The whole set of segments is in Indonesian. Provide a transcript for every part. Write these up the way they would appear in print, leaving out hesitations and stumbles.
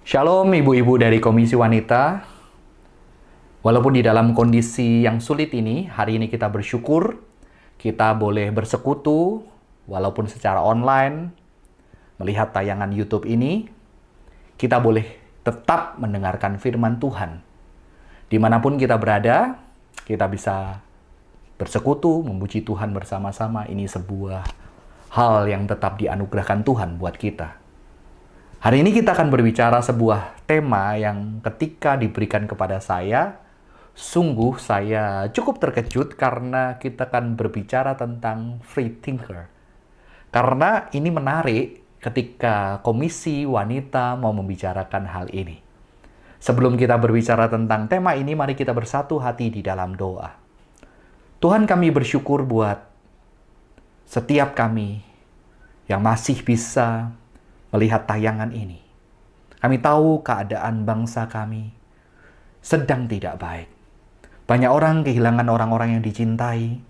Shalom ibu-ibu dari Komisi Wanita. Walaupun di dalam kondisi yang sulit ini, hari ini kita bersyukur kita boleh bersekutu walaupun secara online, melihat tayangan YouTube ini, kita boleh tetap mendengarkan firman Tuhan. Dimanapun kita berada, kita bisa bersekutu, memuji Tuhan bersama-sama. Ini sebuah hal yang tetap dianugerahkan Tuhan buat kita. Hari ini kita akan berbicara sebuah tema yang ketika diberikan kepada saya, sungguh saya cukup terkejut karena kita akan berbicara tentang free thinker. Karena ini menarik ketika Komisi Wanita mau membicarakan hal ini. Sebelum kita berbicara tentang tema ini, mari kita bersatu hati di dalam doa. Tuhan, kami bersyukur buat setiap kami yang masih bisa melihat tayangan ini. Kami tahu keadaan bangsa kami sedang tidak baik. Banyak orang kehilangan orang-orang yang dicintai,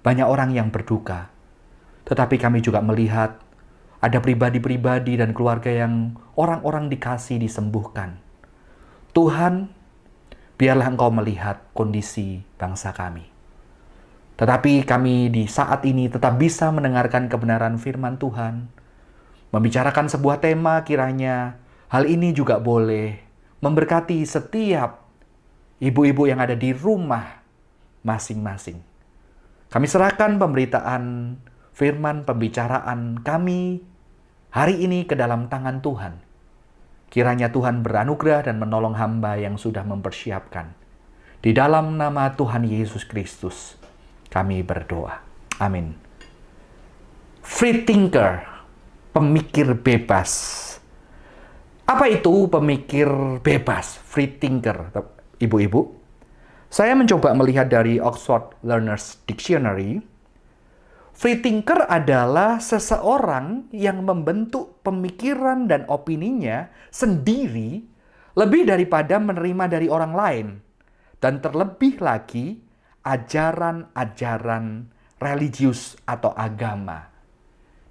banyak orang yang berduka. Tetapi kami juga melihat ada pribadi-pribadi dan keluarga yang orang-orang dikasih disembuhkan. Tuhan, biarlah Engkau melihat kondisi bangsa kami. Tetapi kami di saat ini tetap bisa mendengarkan kebenaran firman Tuhan, membicarakan sebuah tema, kiranya hal ini juga boleh memberkati setiap ibu-ibu yang ada di rumah masing-masing. Kami serahkan pemberitaan firman pembicaraan kami hari ini ke dalam tangan Tuhan. Kiranya Tuhan beranugerah dan menolong hamba yang sudah mempersiapkan. Di dalam nama Tuhan Yesus Kristus, kami berdoa. Amin. Free thinker, pemikir bebas. Apa itu pemikir bebas? Free thinker, ibu-ibu. Saya mencoba melihat dari Oxford Learners Dictionary. Free thinker adalah seseorang yang membentuk pemikiran dan opininya sendiri lebih daripada menerima dari orang lain. Dan terlebih lagi, ajaran-ajaran religius atau agama.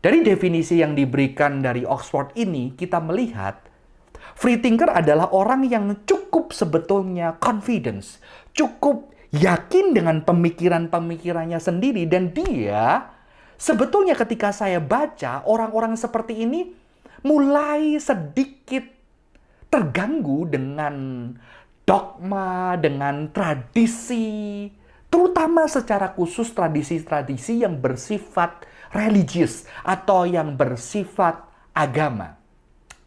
Dari definisi yang diberikan dari Oxford ini, kita melihat free thinker adalah orang yang cukup sebetulnya confidence, cukup yakin dengan pemikiran-pemikirannya sendiri. Dan dia, sebetulnya ketika saya baca, orang-orang seperti ini mulai sedikit terganggu dengan dogma, dengan tradisi, terutama secara khusus tradisi-tradisi yang bersifat religius atau yang bersifat agama.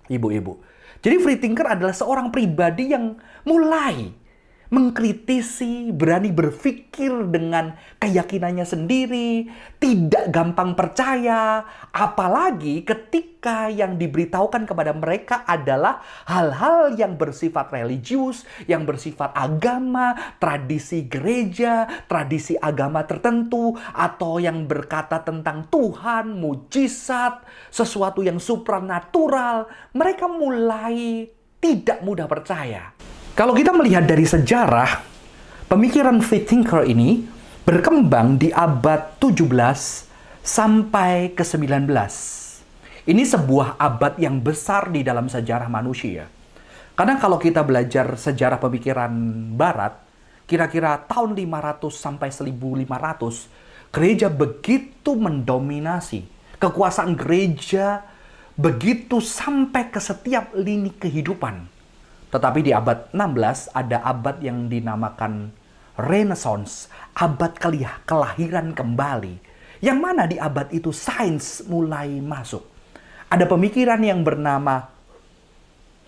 Ibu-ibu. Jadi free thinker adalah seorang pribadi yang mulai mengkritisi, berani berpikir dengan keyakinannya sendiri, tidak gampang percaya, apalagi ketika yang diberitahukan kepada mereka adalah hal-hal yang bersifat religius, yang bersifat agama, tradisi gereja, tradisi agama tertentu, atau yang berkata tentang Tuhan, mujizat, sesuatu yang supranatural. Mereka mulai tidak mudah percaya. Kalau kita melihat dari sejarah, pemikiran free thinker ini berkembang di abad 17 sampai ke 19. Ini sebuah abad yang besar di dalam sejarah manusia. Karena kalau kita belajar sejarah pemikiran barat, kira-kira tahun 500 sampai 1500, gereja begitu mendominasi. Kekuasaan gereja begitu sampai ke setiap lini kehidupan. Tetapi di abad 16 ada abad yang dinamakan Renaissance, abad kelahiran kembali. Yang mana di abad itu sains mulai masuk. Ada pemikiran yang bernama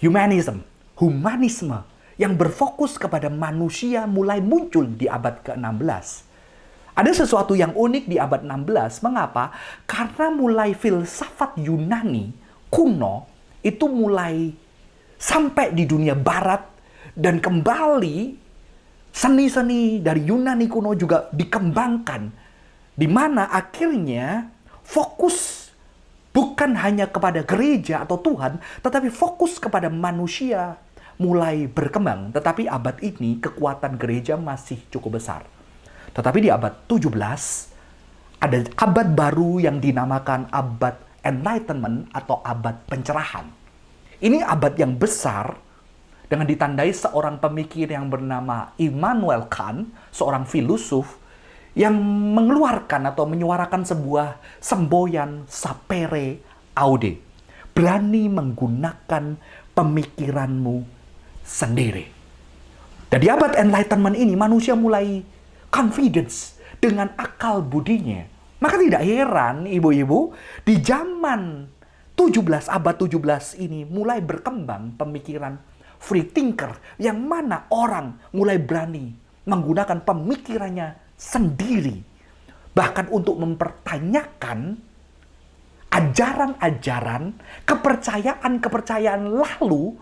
humanisme, yang berfokus kepada manusia mulai muncul di abad ke-16. Ada sesuatu yang unik di abad 16, mengapa? Karena mulai filsafat Yunani kuno itu mulai sampai di dunia barat, dan kembali seni-seni dari Yunani kuno juga dikembangkan, di mana akhirnya fokus bukan hanya kepada gereja atau Tuhan, tetapi fokus kepada manusia mulai berkembang. Tetapi abad ini kekuatan gereja masih cukup besar. Tetapi di abad 17 ada abad baru yang dinamakan abad Enlightenment atau abad pencerahan. Ini abad yang besar dengan ditandai seorang pemikir yang bernama Immanuel Kant, seorang filosof yang mengeluarkan atau menyuarakan sebuah semboyan sapere aude. Berani menggunakan pemikiranmu sendiri. Dan di abad Enlightenment ini manusia mulai confidence dengan akal budinya. Maka tidak heran ibu-ibu di zaman abad 17 ini mulai berkembang pemikiran free thinker yang mana orang mulai berani menggunakan pemikirannya sendiri. Bahkan untuk mempertanyakan ajaran-ajaran, kepercayaan-kepercayaan lalu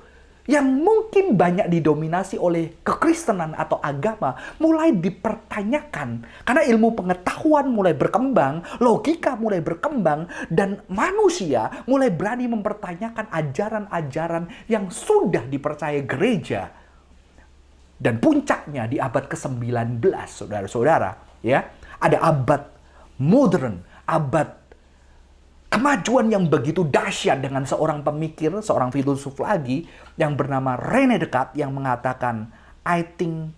yang mungkin banyak didominasi oleh kekristenan atau agama mulai dipertanyakan. Karena ilmu pengetahuan mulai berkembang, logika mulai berkembang, dan manusia mulai berani mempertanyakan ajaran-ajaran yang sudah dipercaya gereja. Dan puncaknya di abad ke-19, saudara-saudara, ya, ada abad modern, abad kemajuan yang begitu dahsyat dengan seorang pemikir, seorang filosof lagi yang bernama René Descartes yang mengatakan, I think,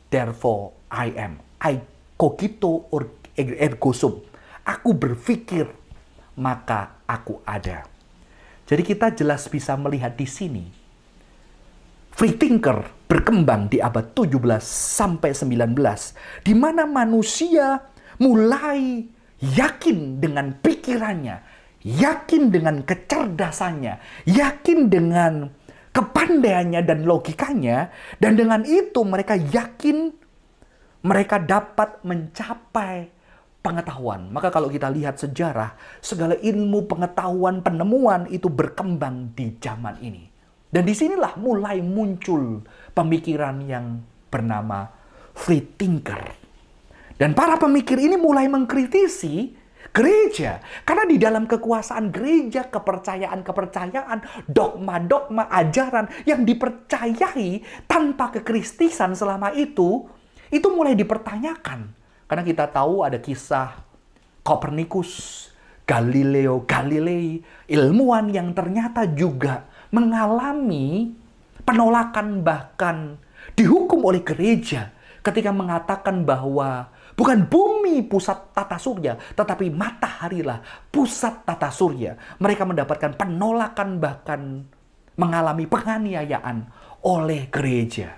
therefore I am. I cogito ergo sum. Aku berpikir, maka aku ada. Jadi kita jelas bisa melihat di sini free thinker berkembang di abad 17 sampai 19, di mana manusia mulai yakin dengan pikirannya, yakin dengan kecerdasannya, yakin dengan kepandaiannya dan logikanya, dan dengan itu mereka yakin mereka dapat mencapai pengetahuan. Maka kalau kita lihat sejarah, segala ilmu pengetahuan, penemuan itu berkembang di zaman ini. Dan disinilah mulai muncul pemikiran yang bernama free thinker. Dan para pemikir ini mulai mengkritisi gereja. Karena di dalam kekuasaan gereja, kepercayaan-kepercayaan, dogma-dogma, ajaran yang dipercayai tanpa kekristisan selama itu mulai dipertanyakan. Karena kita tahu ada kisah Kopernikus, Galileo Galilei, ilmuwan yang ternyata juga mengalami penolakan, bahkan dihukum oleh gereja ketika mengatakan bahwa bukan bumi pusat tata surya, tetapi mataharilah pusat tata surya. Mereka mendapatkan penolakan, bahkan mengalami penganiayaan oleh gereja.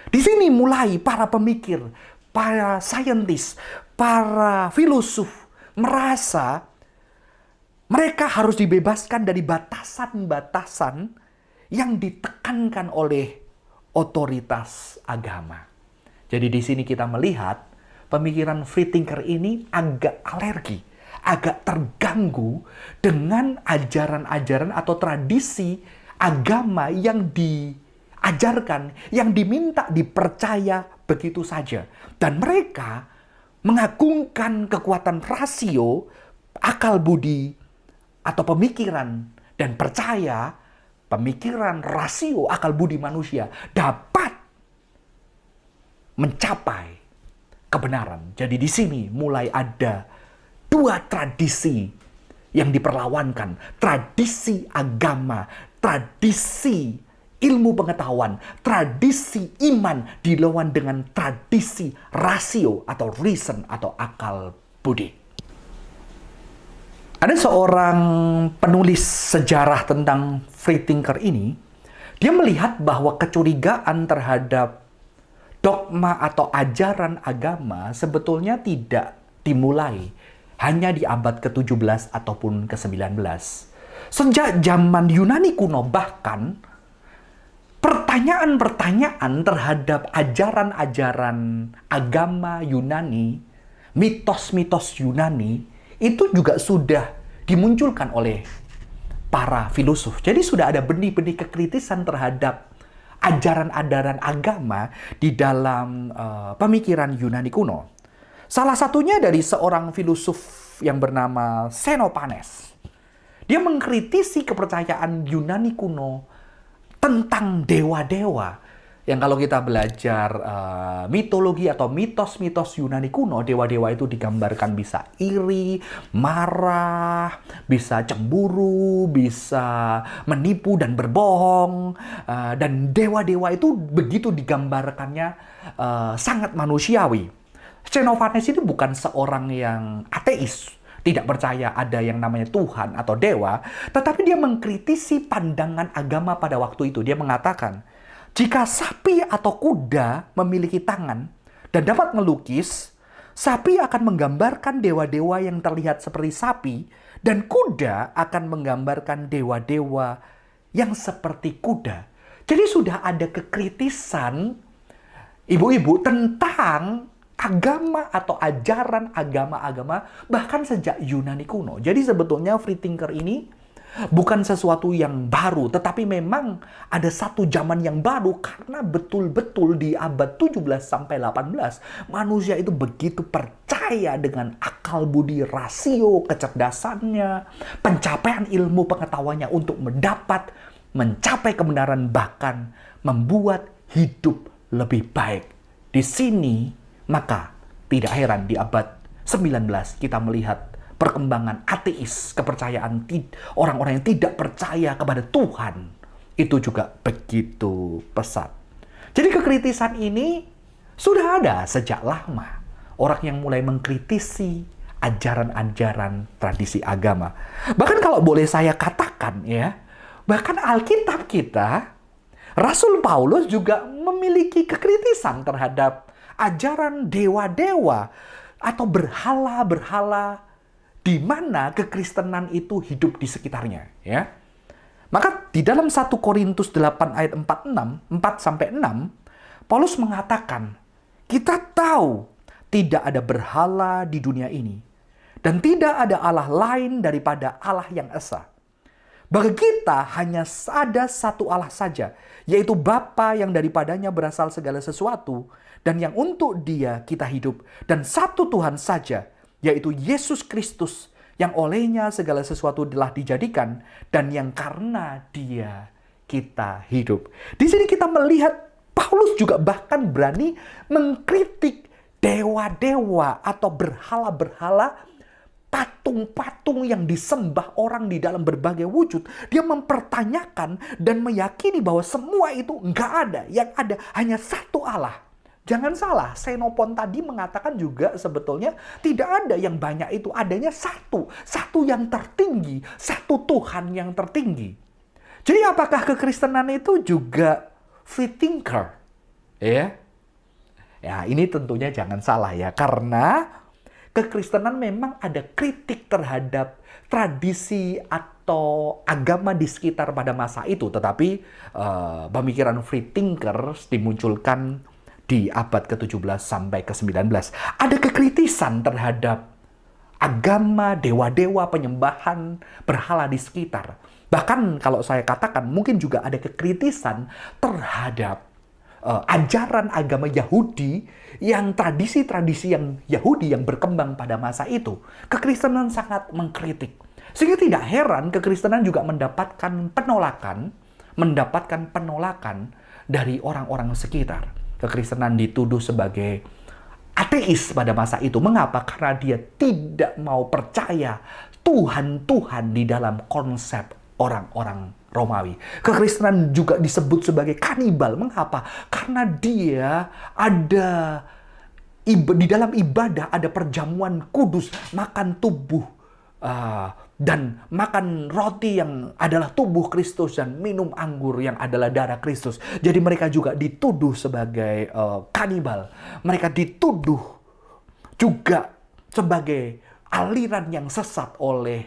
Di sini mulai para pemikir, para saintis, para filosof merasa mereka harus dibebaskan dari batasan-batasan yang ditekankan oleh otoritas agama. Jadi di sini kita melihat pemikiran free thinker ini agak alergi, agak terganggu dengan ajaran-ajaran atau tradisi agama yang diajarkan, yang diminta dipercaya begitu saja. Dan mereka mengagungkan kekuatan rasio, akal budi, atau pemikiran, dan percaya pemikiran, rasio, akal budi manusia dapat mencapai kebenaran. Jadi di sini mulai ada dua tradisi yang diperlawankan. Tradisi agama, tradisi ilmu pengetahuan, tradisi iman dilawan dengan tradisi rasio atau reason atau akal budi. Ada seorang penulis sejarah tentang free thinker ini, dia melihat bahwa kecurigaan terhadap dogma atau ajaran agama sebetulnya tidak dimulai hanya di abad ke-17 ataupun ke-19. Sejak zaman Yunani kuno bahkan, pertanyaan-pertanyaan terhadap ajaran-ajaran agama Yunani, mitos-mitos Yunani, itu juga sudah dimunculkan oleh para filosof. Jadi sudah ada benih-benih kekritisan terhadap ajaran-ajaran agama di dalam pemikiran Yunani kuno. Salah satunya dari seorang filosof yang bernama Xenophanes. Dia mengkritisi kepercayaan Yunani kuno tentang dewa-dewa. yang kalau kita belajar mitologi atau mitos-mitos Yunani kuno, dewa-dewa itu digambarkan bisa iri, marah, bisa cemburu, bisa menipu dan berbohong. Dan dewa-dewa itu begitu digambarkannya sangat manusiawi. Xenophanes ini bukan seorang yang ateis, tidak percaya ada yang namanya Tuhan atau dewa, tetapi dia mengkritisi pandangan agama pada waktu itu. Dia mengatakan, jika sapi atau kuda memiliki tangan dan dapat melukis, sapi akan menggambarkan dewa-dewa yang terlihat seperti sapi, dan kuda akan menggambarkan dewa-dewa yang seperti kuda. Jadi sudah ada kekritisan ibu-ibu tentang agama atau ajaran agama-agama bahkan sejak Yunani kuno. Jadi sebetulnya free thinker ini bukan sesuatu yang baru, tetapi memang ada satu zaman yang baru karena betul-betul di abad 17 sampai 18 manusia itu begitu percaya dengan akal budi, rasio, kecerdasannya, pencapaian ilmu pengetahuannya untuk mencapai kebenaran, bahkan membuat hidup lebih baik. Di sini maka tidak heran di abad 19 kita melihat perkembangan ateis, kepercayaan orang-orang yang tidak percaya kepada Tuhan itu juga begitu pesat. Jadi kekritisan ini sudah ada sejak lama. Orang yang mulai mengkritisi ajaran-ajaran tradisi agama. Bahkan kalau boleh saya katakan ya, bahkan Alkitab kita, Rasul Paulus juga memiliki kekritisan terhadap ajaran dewa-dewa atau berhala-berhala di mana kekristenan itu hidup di sekitarnya, ya. Maka di dalam 1 Korintus 8 ayat 4 sampai 6, Paulus mengatakan, kita tahu tidak ada berhala di dunia ini dan tidak ada Allah lain daripada Allah yang esa. Bagi kita hanya ada satu Allah saja, yaitu Bapa yang daripadanya berasal segala sesuatu dan yang untuk Dia kita hidup, dan satu Tuhan saja, yaitu Yesus Kristus, yang olehnya segala sesuatu telah dijadikan, dan yang karena Dia kita hidup. Di sini kita melihat Paulus juga bahkan berani mengkritik dewa-dewa atau berhala-berhala, patung-patung yang disembah orang di dalam berbagai wujud. Dia mempertanyakan dan meyakini bahwa semua itu nggak ada. Yang ada hanya satu Allah. Jangan salah, Xenophon tadi mengatakan juga sebetulnya tidak ada yang banyak itu. Adanya satu. Satu yang tertinggi. Satu Tuhan yang tertinggi. Jadi apakah kekristenan itu juga free thinker? Ya, ini tentunya jangan salah ya. Karena kekristenan memang ada kritik terhadap tradisi atau agama di sekitar pada masa itu. Tetapi pemikiran free thinkers dimunculkan di abad ke-17 sampai ke-19. Ada kekritisan terhadap agama, dewa-dewa, penyembahan, berhala di sekitar. Bahkan kalau saya katakan mungkin juga ada kekritisan terhadap ajaran agama Yahudi yang tradisi-tradisi yang Yahudi yang berkembang pada masa itu. Kekristenan sangat mengkritik. Sehingga tidak heran kekristenan juga mendapatkan penolakan dari orang-orang sekitar. Kekristenan dituduh sebagai ateis pada masa itu. Mengapa? Karena dia tidak mau percaya Tuhan-Tuhan di dalam konsep orang-orang Romawi. Kekristenan juga disebut sebagai kanibal. Mengapa? Karena dia ada di dalam ibadah ada perjamuan kudus, makan tubuh dan makan roti yang adalah tubuh Kristus dan minum anggur yang adalah darah Kristus. Jadi mereka juga dituduh sebagai kanibal. Mereka dituduh juga sebagai aliran yang sesat oleh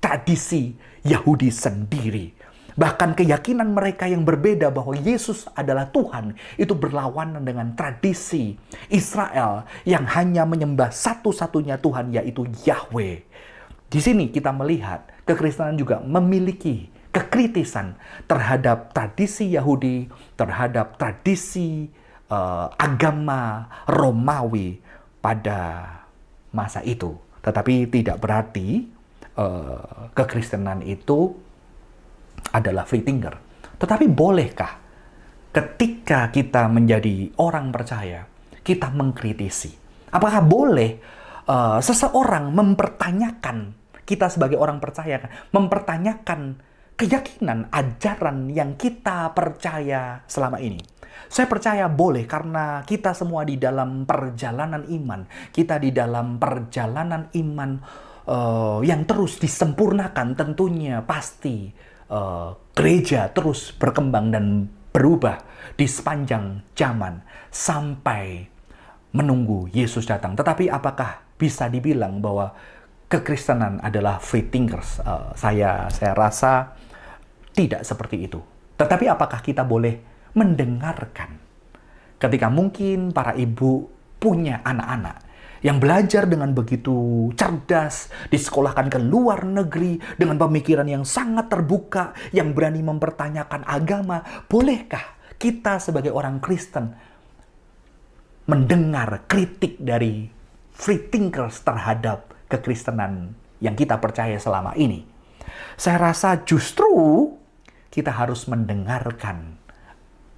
tradisi Yahudi sendiri. Bahkan keyakinan mereka yang berbeda bahwa Yesus adalah Tuhan itu berlawanan dengan tradisi Israel yang hanya menyembah satu-satunya Tuhan, yaitu Yahweh. Di sini kita melihat kekristenan juga memiliki kekritisan terhadap tradisi Yahudi, terhadap tradisi agama Romawi pada masa itu. Tetapi tidak berarti kekristenan itu adalah free thinker. Tetapi bolehkah ketika kita menjadi orang percaya, kita mengkritisi. Apakah boleh seseorang mempertanyakan, kita sebagai orang percaya, mempertanyakan keyakinan, ajaran yang kita percaya selama ini? Saya percaya boleh, karena kita semua di dalam perjalanan iman. Kita di dalam perjalanan iman yang terus disempurnakan, tentunya pasti gereja terus berkembang dan berubah di sepanjang zaman sampai menunggu Yesus datang. Tetapi apakah bisa dibilang bahwa kekristenan adalah free thinkers? Saya rasa tidak seperti itu. Tetapi apakah kita boleh mendengarkan ketika mungkin para ibu punya anak-anak yang belajar dengan begitu cerdas, disekolahkan ke luar negeri dengan pemikiran yang sangat terbuka, yang berani mempertanyakan agama? Bolehkah kita sebagai orang Kristen mendengar kritik dari free thinkers terhadap kekristenan yang kita percaya selama ini? Saya rasa justru kita harus mendengarkan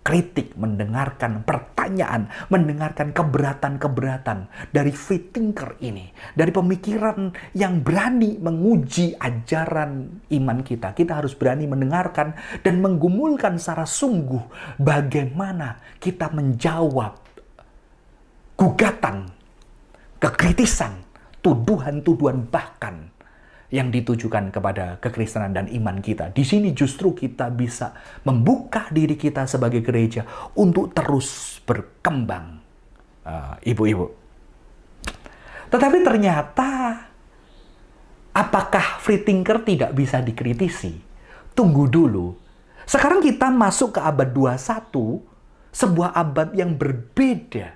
kritik, mendengarkan pertanyaan, mendengarkan keberatan-keberatan dari free thinker ini, dari pemikiran yang berani menguji ajaran iman kita. Kita harus berani mendengarkan dan menggumulkan secara sungguh bagaimana kita menjawab gugatan, kekritisan, tuduhan-tuduhan bahkan yang ditujukan kepada kekristenan dan iman kita. Di sini justru kita bisa membuka diri kita sebagai gereja untuk terus berkembang, ibu-ibu. Tetapi ternyata, apakah free thinker tidak bisa dikritisi? Tunggu dulu. Sekarang kita masuk ke abad 21, sebuah abad yang berbeda,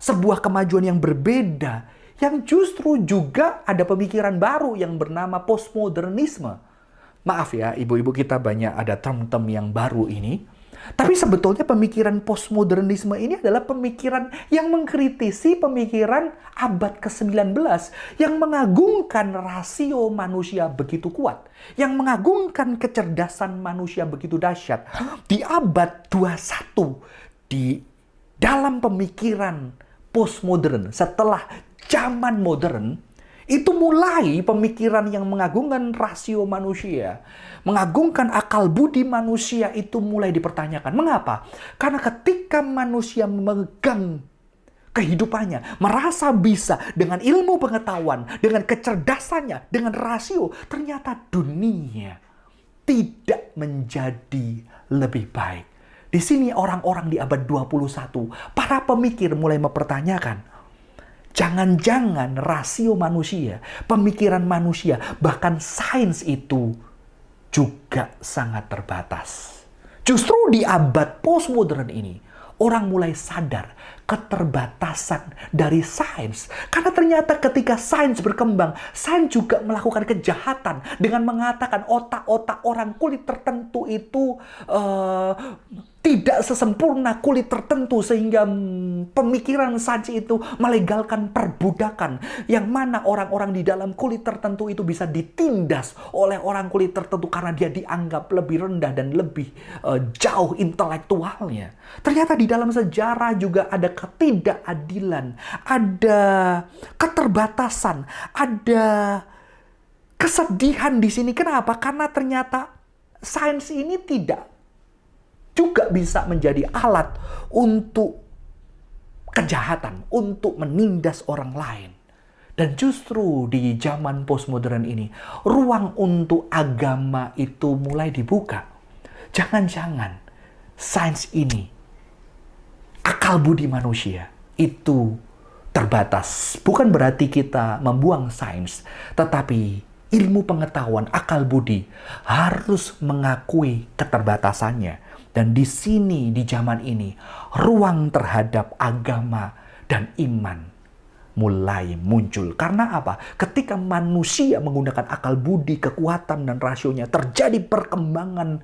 sebuah kemajuan yang berbeda, yang justru juga ada pemikiran baru yang bernama postmodernisme. Maaf ya, ibu-ibu, kita banyak ada term-term yang baru ini. Tapi sebetulnya pemikiran postmodernisme ini adalah pemikiran yang mengkritisi pemikiran abad ke-19, yang mengagungkan rasio manusia begitu kuat, yang mengagungkan kecerdasan manusia begitu dahsyat. Di abad 21, di dalam pemikiran postmodern, setelah zaman modern, itu mulai pemikiran yang mengagungkan rasio manusia, mengagungkan akal budi manusia itu mulai dipertanyakan. Mengapa? Karena ketika manusia memegang kehidupannya, merasa bisa dengan ilmu pengetahuan, dengan kecerdasannya, dengan rasio, ternyata dunia tidak menjadi lebih baik. Di sini orang-orang di abad 21, para pemikir mulai mempertanyakan, jangan-jangan rasio manusia, pemikiran manusia, bahkan sains itu juga sangat terbatas. Justru di abad postmodern ini, orang mulai sadar keterbatasan dari sains. Karena ternyata ketika sains berkembang, sains juga melakukan kejahatan dengan mengatakan otak-otak orang kulit tertentu itu tidak sesempurna kulit tertentu, sehingga pemikiran sains itu melegalkan perbudakan, yang mana orang-orang di dalam kulit tertentu itu bisa ditindas oleh orang kulit tertentu karena dia dianggap lebih rendah dan lebih jauh intelektualnya. Ternyata di dalam sejarah juga ada ketidakadilan, ada keterbatasan, ada kesedihan di sini. Kenapa? Karena ternyata sains ini tidak juga bisa menjadi alat untuk kejahatan, untuk menindas orang lain. Dan justru di zaman postmodern ini, ruang untuk agama itu mulai dibuka. Jangan-jangan sains ini, akal budi manusia itu terbatas. Bukan berarti kita membuang sains, tetapi ilmu pengetahuan, akal budi harus mengakui keterbatasannya. Dan di sini, di zaman ini, ruang terhadap agama dan iman mulai muncul. Karena apa? Ketika manusia menggunakan akal budi, kekuatan, dan rasionya, terjadi perkembangan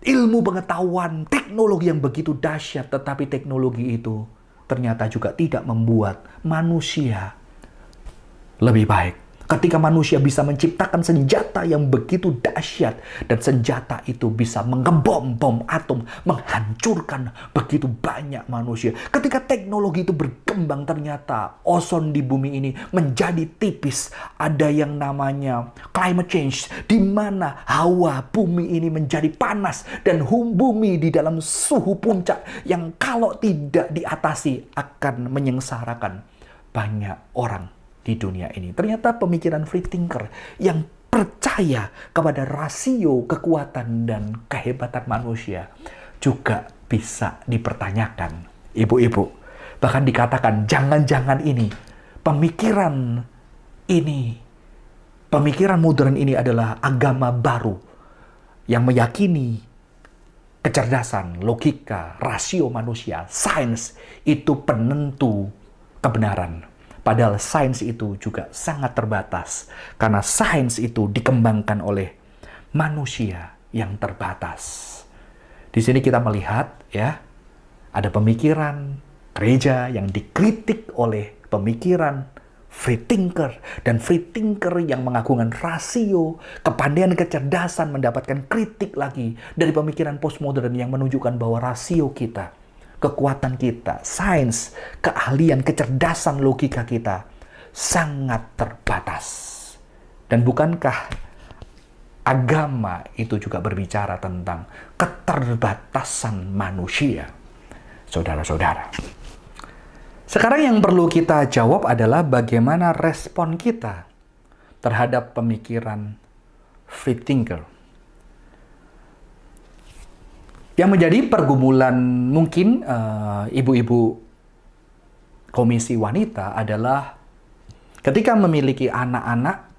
ilmu pengetahuan, teknologi yang begitu dahsyat. Tetapi teknologi itu ternyata juga tidak membuat manusia lebih baik. Ketika manusia bisa menciptakan senjata yang begitu dahsyat, dan senjata itu bisa mengebom bom atom, menghancurkan begitu banyak manusia. Ketika teknologi itu berkembang, ternyata ozon di bumi ini menjadi tipis. Ada yang namanya climate change, di mana hawa bumi ini menjadi panas, dan bumi di dalam suhu puncak yang kalau tidak diatasi akan menyengsarakan banyak orang di dunia ini. Ternyata pemikiran free thinker yang percaya kepada rasio kekuatan dan kehebatan manusia juga bisa dipertanyakan. Ibu-ibu, bahkan dikatakan jangan-jangan pemikiran modern ini adalah agama baru yang meyakini kecerdasan, logika, rasio manusia, sains itu penentu kebenaran. Padahal sains itu juga sangat terbatas, karena sains itu dikembangkan oleh manusia yang terbatas. Di sini kita melihat ya, ada pemikiran gereja yang dikritik oleh pemikiran free thinker, dan free thinker yang mengagungkan rasio, kepandaian, kecerdasan mendapatkan kritik lagi dari pemikiran postmodern yang menunjukkan bahwa rasio kita, kekuatan kita, sains, keahlian, kecerdasan logika kita sangat terbatas. Dan bukankah agama itu juga berbicara tentang keterbatasan manusia? Saudara-saudara, sekarang yang perlu kita jawab adalah bagaimana respon kita terhadap pemikiran free thinker. Yang menjadi pergumulan mungkin ibu-ibu komisi wanita adalah ketika memiliki anak-anak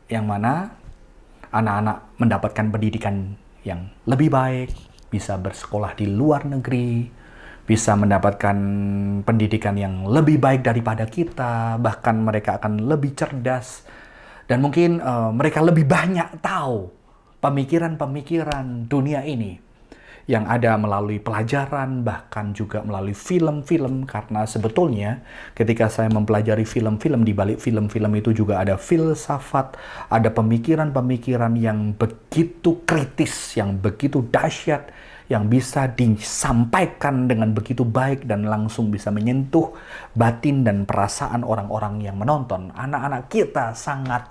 yang mana anak-anak mendapatkan pendidikan yang lebih baik, bisa bersekolah di luar negeri, bisa mendapatkan pendidikan yang lebih baik daripada kita, bahkan mereka akan lebih cerdas, dan mungkin mereka lebih banyak tahu pemikiran-pemikiran dunia ini yang ada melalui pelajaran, bahkan juga melalui film-film. Karena sebetulnya ketika saya mempelajari film-film, di balik film-film itu juga ada filsafat, ada pemikiran-pemikiran yang begitu kritis, yang begitu dahsyat, yang bisa disampaikan dengan begitu baik dan langsung bisa menyentuh batin dan perasaan orang-orang yang menonton. Anak-anak kita sangat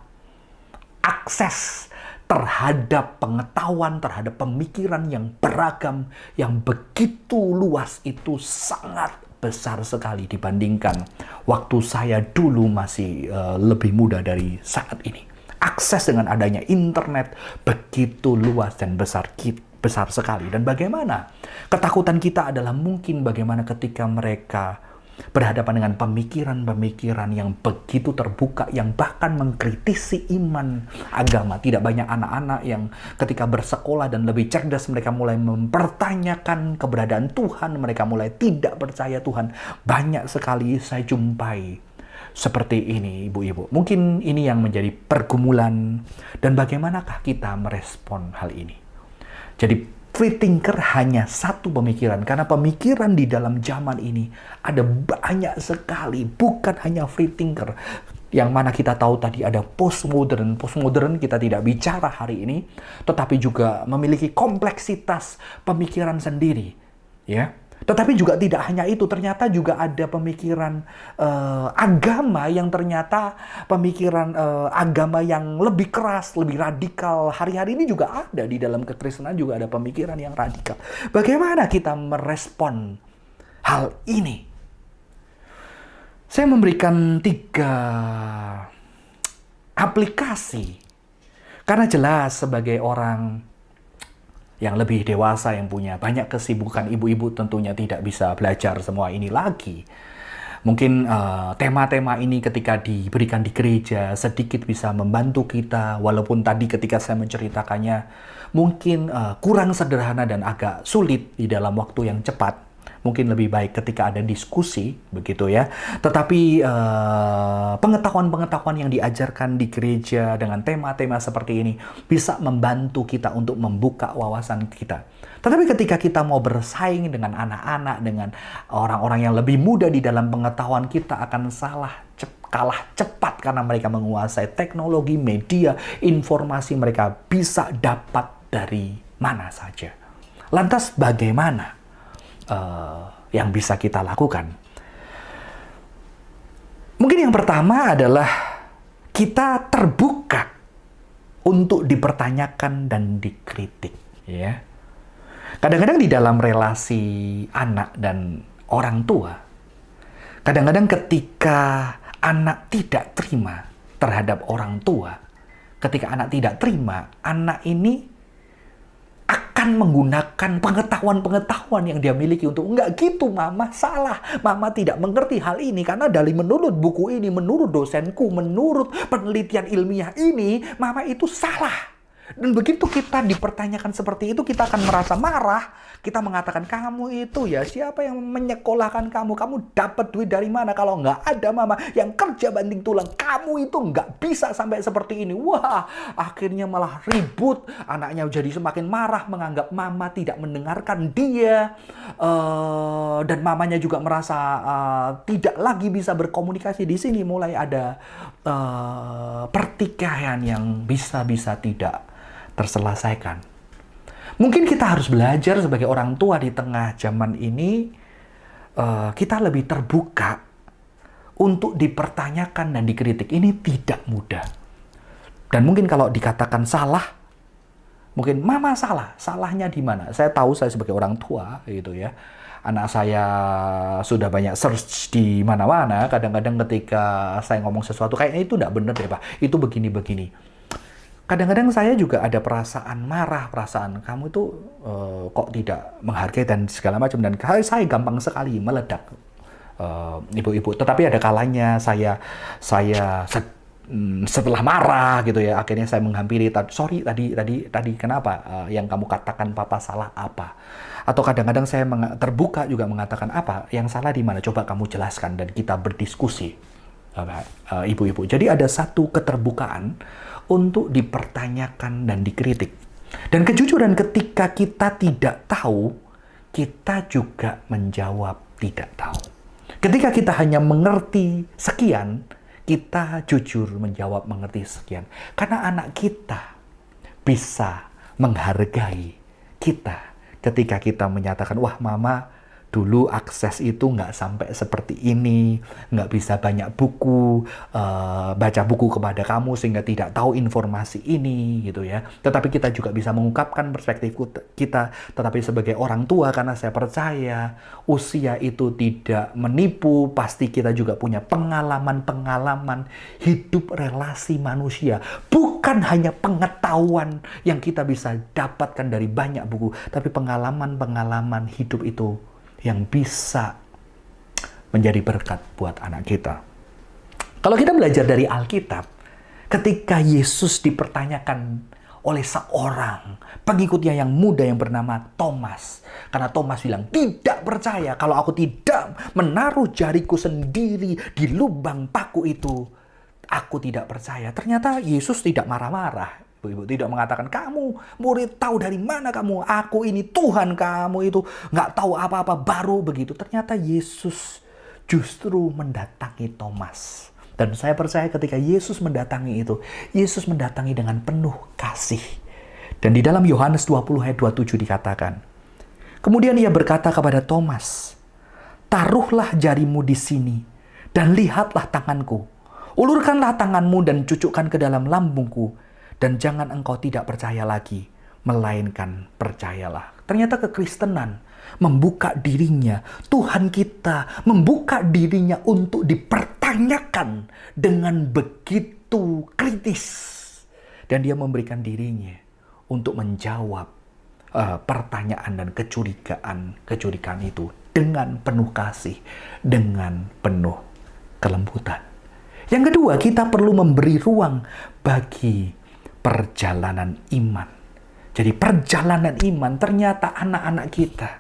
akses terhadap pengetahuan, terhadap pemikiran yang beragam, yang begitu luas, itu sangat besar sekali dibandingkan waktu saya dulu masih lebih muda dari saat ini. Akses dengan adanya internet begitu luas dan besar sekali. Dan bagaimana ketakutan kita adalah mungkin bagaimana ketika mereka berhadapan dengan pemikiran-pemikiran yang begitu terbuka, yang bahkan mengkritisi iman agama. Tidak banyak anak-anak yang ketika bersekolah dan lebih cerdas, mereka mulai mempertanyakan keberadaan Tuhan, mereka mulai tidak percaya Tuhan. Banyak sekali saya jumpai seperti ini, ibu-ibu. Mungkin ini yang menjadi pergumulan, dan bagaimanakah kita merespon hal ini? Jadi free thinker hanya satu pemikiran, karena pemikiran di dalam zaman ini ada banyak sekali, bukan hanya free thinker. Yang mana kita tahu tadi ada postmodern. Postmodern kita tidak bicara hari ini, tetapi juga memiliki kompleksitas pemikiran sendiri, ya. Tetapi juga tidak hanya itu, ternyata juga ada pemikiran agama yang ternyata pemikiran agama yang lebih keras, lebih radikal. Hari-hari ini juga ada di dalam kekristenan, juga ada pemikiran yang radikal. Bagaimana kita merespon hal ini? Saya memberikan 3 aplikasi, karena jelas sebagai orang yang lebih dewasa, yang punya banyak kesibukan, ibu-ibu tentunya tidak bisa belajar semua ini lagi. Mungkin tema-tema ini ketika diberikan di gereja sedikit bisa membantu kita, walaupun tadi ketika saya menceritakannya mungkin kurang sederhana dan agak sulit di dalam waktu yang cepat. mungkin lebih baik ketika ada diskusi, begitu ya. Tetapi pengetahuan-pengetahuan yang diajarkan di gereja dengan tema-tema seperti ini bisa membantu kita untuk membuka wawasan kita. Tetapi ketika kita mau bersaing dengan anak-anak, dengan orang-orang yang lebih muda di dalam pengetahuan, kita akan kalah cepat karena mereka menguasai teknologi, media, informasi mereka bisa dapat dari mana saja. Lantas bagaimana yang bisa kita lakukan? Mungkin yang pertama adalah kita terbuka untuk dipertanyakan dan dikritik, ya. Kadang-kadang di dalam relasi anak dan orang tua, kadang-kadang ketika anak tidak terima terhadap orang tua, ketika anak tidak terima, anak ini akan menggunakan pengetahuan-pengetahuan yang dia miliki untuk, enggak gitu mama, salah. Mama tidak mengerti hal ini karena dari menurut buku ini, menurut dosenku, menurut penelitian ilmiah ini, mama itu salah. Dan begitu kita dipertanyakan seperti itu, kita akan merasa marah. Kita mengatakan, kamu itu ya, siapa yang menyekolahkan kamu? Kamu dapat duit dari mana kalau nggak ada mama yang kerja banting tulang? Kamu itu nggak bisa sampai seperti ini. Wah, akhirnya malah ribut. Anaknya jadi semakin marah, menganggap mama tidak mendengarkan dia. Dan mamanya juga merasa tidak lagi bisa berkomunikasi. Di sini mulai ada pertikaian yang bisa-bisa tidak terselesaikan. Mungkin kita harus belajar sebagai orang tua di tengah zaman ini, kita lebih terbuka untuk dipertanyakan dan dikritik. Ini tidak mudah. Dan mungkin kalau dikatakan salah, mungkin mama salah. Salahnya di mana? Saya tahu saya sebagai orang tua gitu ya. Anak saya sudah banyak search di mana-mana. Kadang-kadang ketika saya ngomong sesuatu, kayaknya itu tidak benar deh Pak. Itu begini-begini. Kadang-kadang saya juga ada perasaan marah, perasaan kamu itu kok tidak menghargai dan segala macam. Dan saya gampang sekali meledak, ibu-ibu. Tetapi ada kalanya saya setelah marah gitu ya, akhirnya saya menghampiri, sorry tadi kenapa yang kamu katakan papa salah apa? Atau kadang-kadang saya terbuka juga mengatakan, apa yang salah di mana? Coba kamu jelaskan dan kita berdiskusi, ibu-ibu. Jadi ada satu keterbukaan untuk dipertanyakan dan dikritik. Dan kejujuran ketika kita tidak tahu, kita juga menjawab tidak tahu. Ketika kita hanya mengerti sekian, kita jujur menjawab mengerti sekian. Karena anak kita bisa menghargai kita ketika kita menyatakan, wah mama dulu akses itu nggak sampai seperti ini, nggak bisa banyak buku, baca buku kepada kamu sehingga tidak tahu informasi ini gitu ya. Tetapi kita juga bisa mengungkapkan perspektif kita. Tetapi sebagai orang tua, karena saya percaya usia itu tidak menipu, pasti kita juga punya pengalaman-pengalaman hidup relasi manusia. Bukan hanya pengetahuan yang kita bisa dapatkan dari banyak buku, tapi pengalaman-pengalaman hidup itu yang bisa menjadi berkat buat anak kita. Kalau kita belajar dari Alkitab, ketika Yesus dipertanyakan oleh seorang pengikutnya yang muda yang bernama Thomas. Karena Thomas bilang, tidak percaya kalau aku tidak menaruh jariku sendiri di lubang paku itu. Aku tidak percaya. Ternyata Yesus tidak marah-marah. Ibu tidak mengatakan, kamu murid tahu dari mana kamu? Aku ini Tuhan kamu itu nggak tahu apa-apa baru begitu. Ternyata Yesus justru mendatangi Thomas. Dan saya percaya ketika Yesus mendatangi itu, Yesus mendatangi dengan penuh kasih. Dan di dalam Yohanes 20 ayat 27 dikatakan, kemudian ia berkata kepada Thomas, taruhlah jarimu di sini dan lihatlah tanganku. Ulurkanlah tanganmu dan cucukkan ke dalam lambungku. Dan jangan engkau tidak percaya lagi, melainkan percayalah. Ternyata kekristenan membuka dirinya, Tuhan kita membuka dirinya untuk dipertanyakan dengan begitu kritis. Dan dia memberikan dirinya untuk menjawab pertanyaan dan kecurigaan itu dengan penuh kasih, dengan penuh kelembutan. Yang kedua, kita perlu memberi ruang bagi perjalanan iman. Jadi perjalanan iman, ternyata anak-anak kita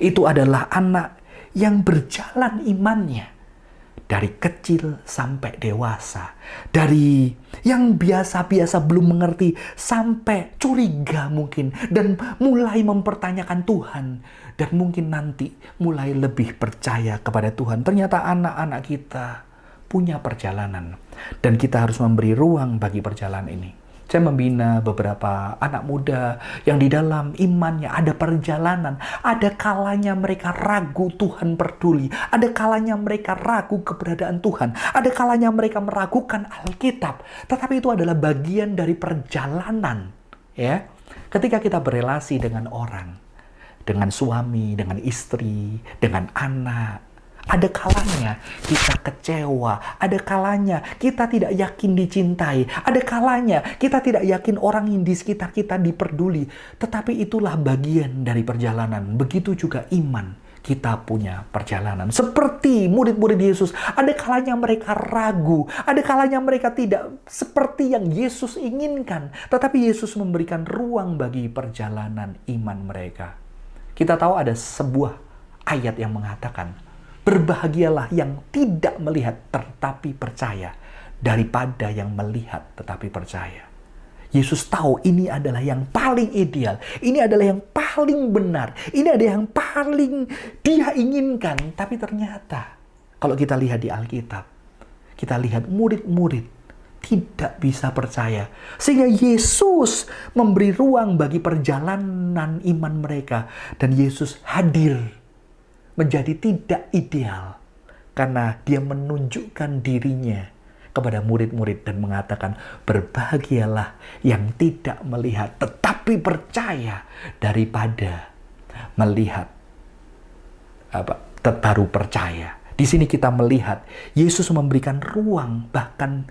Itu adalah anak yang berjalan imannya dari kecil sampai dewasa. Dari yang biasa-biasa belum mengerti sampai curiga mungkin. Dan mulai mempertanyakan Tuhan. Dan mungkin nanti mulai lebih percaya kepada Tuhan. Ternyata anak-anak kita punya perjalanan. Dan kita harus memberi ruang bagi perjalanan ini. Saya membina beberapa anak muda yang di dalam imannya ada perjalanan. Ada kalanya mereka ragu Tuhan peduli. Ada kalanya mereka ragu keberadaan Tuhan. Ada kalanya mereka meragukan Alkitab. Tetapi itu adalah bagian dari perjalanan. Ya, ketika kita berelasi dengan orang, dengan suami, dengan istri, dengan anak, ada kalanya kita kecewa, ada kalanya kita tidak yakin dicintai, ada kalanya kita tidak yakin orang yang di sekitar kita diperduli. Tetapi itulah bagian dari perjalanan. Begitu juga iman, kita punya perjalanan. Seperti murid-murid Yesus, ada kalanya mereka ragu, ada kalanya mereka tidak seperti yang Yesus inginkan. Tetapi Yesus memberikan ruang bagi perjalanan iman mereka. Kita tahu ada sebuah ayat yang mengatakan, berbahagialah yang tidak melihat tetapi percaya daripada yang melihat tetapi percaya. Yesus tahu ini adalah yang paling ideal. Ini adalah yang paling benar. Ini adalah yang paling dia inginkan. Tapi ternyata kalau kita lihat di Alkitab, kita lihat murid-murid tidak bisa percaya. Sehingga Yesus memberi ruang bagi perjalanan iman mereka. Dan Yesus hadir menjadi tidak ideal karena dia menunjukkan dirinya kepada murid-murid dan mengatakan, berbahagialah yang tidak melihat tetapi percaya daripada melihat baru percaya. Di sini kita melihat Yesus memberikan ruang bahkan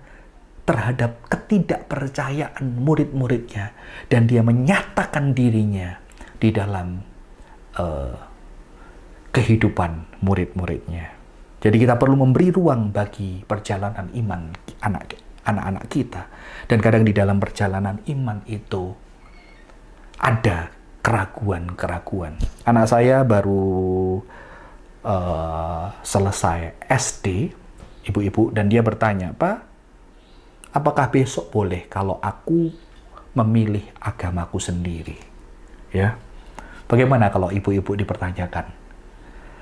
terhadap ketidakpercayaan murid-muridnya, dan dia menyatakan dirinya di dalam kehidupan murid-muridnya. Jadi kita perlu memberi ruang bagi perjalanan iman anak-anak kita. Dan kadang di dalam perjalanan iman itu ada keraguan-keraguan. Anak saya baru selesai SD, ibu-ibu, dan dia bertanya, "Pak, apakah besok boleh kalau aku memilih agamaku sendiri?" Ya. Bagaimana kalau ibu-ibu dipertanyakan?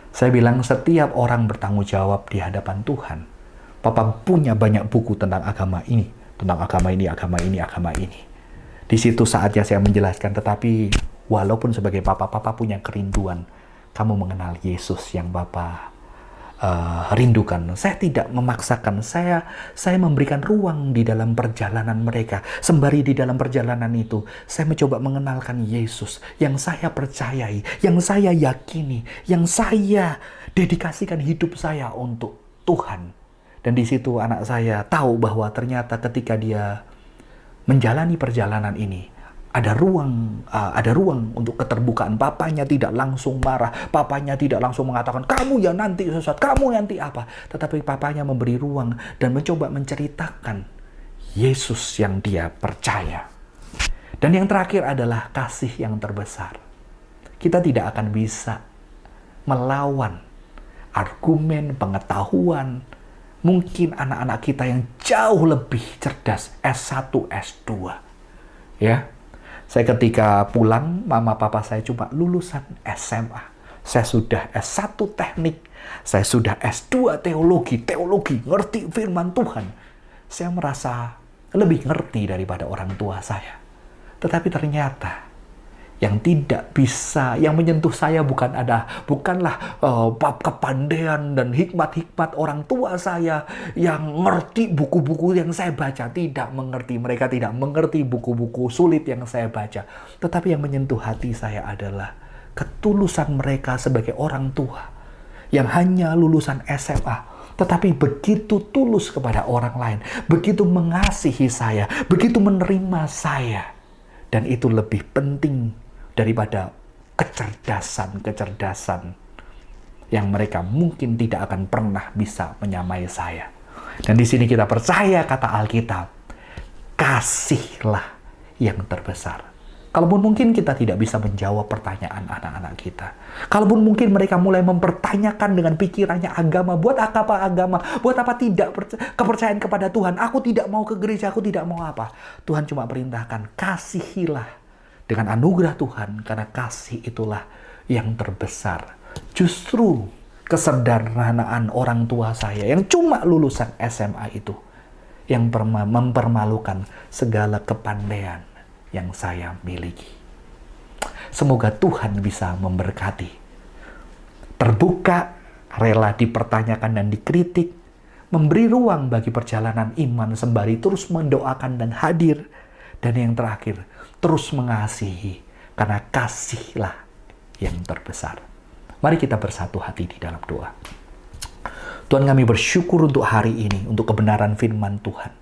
Saya bilang, setiap orang bertanggung jawab di hadapan Tuhan. Papa punya banyak buku tentang agama ini, tentang agama ini, agama ini, agama ini. Di situ saatnya saya menjelaskan, tetapi walaupun sebagai papa punya kerinduan, kamu mengenal Yesus yang Papa rindukan. Saya tidak memaksakan, saya memberikan ruang di dalam perjalanan mereka. Sembari di dalam perjalanan itu, saya mencoba mengenalkan Yesus yang saya percayai, yang saya yakini, yang saya dedikasikan hidup saya untuk Tuhan. Dan di situ anak saya tahu bahwa ternyata ketika dia menjalani perjalanan ini, ada ruang untuk keterbukaan. Papanya tidak langsung marah, papanya tidak langsung mengatakan, "Kamu ya nanti sesat, kamu nanti apa." Tetapi papanya memberi ruang dan mencoba menceritakan Yesus yang dia percaya. Dan yang terakhir adalah kasih yang terbesar. Kita tidak akan bisa melawan argumen, pengetahuan. Mungkin anak-anak kita yang jauh lebih cerdas, S1, S2. Ya. Saya ketika pulang, mama papa saya cuma lulusan SMA. Saya sudah S1 teknik, saya sudah S2 teologi, ngerti firman Tuhan. Saya merasa lebih ngerti daripada orang tua saya. Tetapi ternyata yang tidak bisa, yang menyentuh saya bukanlah kepandaian dan hikmat-hikmat orang tua saya yang ngerti buku-buku yang saya baca. Tidak mengerti, mereka tidak mengerti buku-buku sulit yang saya baca. Tetapi yang menyentuh hati saya adalah ketulusan mereka sebagai orang tua yang hanya lulusan SMA, tetapi begitu tulus kepada orang lain, begitu mengasihi saya, begitu menerima saya. Dan itu lebih penting daripada kecerdasan yang mereka mungkin tidak akan pernah bisa menyamai saya. Dan di sini kita percaya kata Alkitab, kasihlah yang terbesar. Kalaupun mungkin kita tidak bisa menjawab pertanyaan anak-anak kita. Kalaupun mungkin mereka mulai mempertanyakan dengan pikirannya agama. Buat apa agama? Buat apa tidak kepercayaan kepada Tuhan? Aku tidak mau ke gereja, aku tidak mau apa. Tuhan cuma perintahkan, kasihilah dengan anugerah Tuhan. Karena kasih itulah yang terbesar. Justru kesederhanaan orang tua saya yang cuma lulusan SMA itu yang mempermalukan segala kepandaian yang saya miliki. Semoga Tuhan bisa memberkati. Terbuka, rela dipertanyakan dan dikritik, memberi ruang bagi perjalanan iman sembari terus mendoakan dan hadir. Dan yang terakhir, terus mengasihi, karena kasihlah yang terbesar. Mari kita bersatu hati di dalam doa. Tuhan, kami bersyukur untuk hari ini, untuk kebenaran firman Tuhan.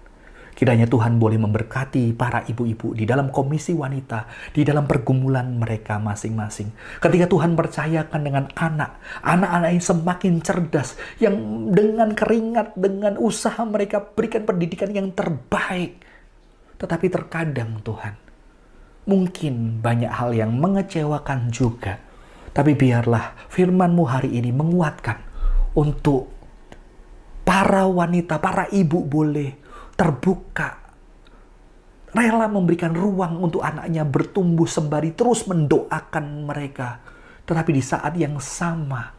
Kiranya Tuhan boleh memberkati para ibu-ibu di dalam komisi wanita, di dalam pergumulan mereka masing-masing. Ketika Tuhan percayakan dengan anak-anak yang semakin cerdas, yang dengan keringat, dengan usaha mereka berikan pendidikan yang terbaik. Tetapi terkadang Tuhan, mungkin banyak hal yang mengecewakan juga. Tapi biarlah firman-Mu hari ini menguatkan untuk para wanita, para ibu boleh terbuka, rela memberikan ruang untuk anaknya bertumbuh sembari terus mendoakan mereka. Tetapi di saat yang sama,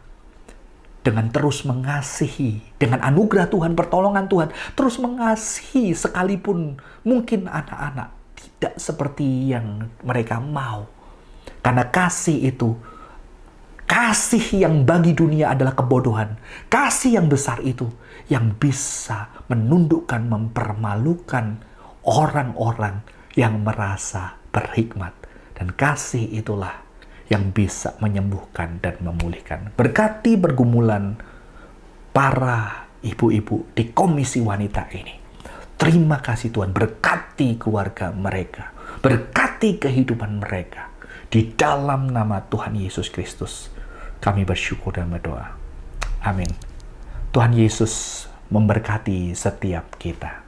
dengan terus mengasihi, dengan anugerah Tuhan, pertolongan Tuhan, terus mengasihi sekalipun mungkin anak-anak tidak seperti yang mereka mau. Karena kasih itu, kasih yang bagi dunia adalah kebodohan. Kasih yang besar itu yang bisa menundukkan, mempermalukan orang-orang yang merasa berhikmat. Dan kasih itulah yang bisa menyembuhkan dan memulihkan. Berkati pergumulan para ibu-ibu di komisi wanita ini. Terima kasih Tuhan, berkati keluarga mereka. Berkati kehidupan mereka. Di dalam nama Tuhan Yesus Kristus, kami bersyukur dan berdoa. Amin. Tuhan Yesus memberkati setiap kita.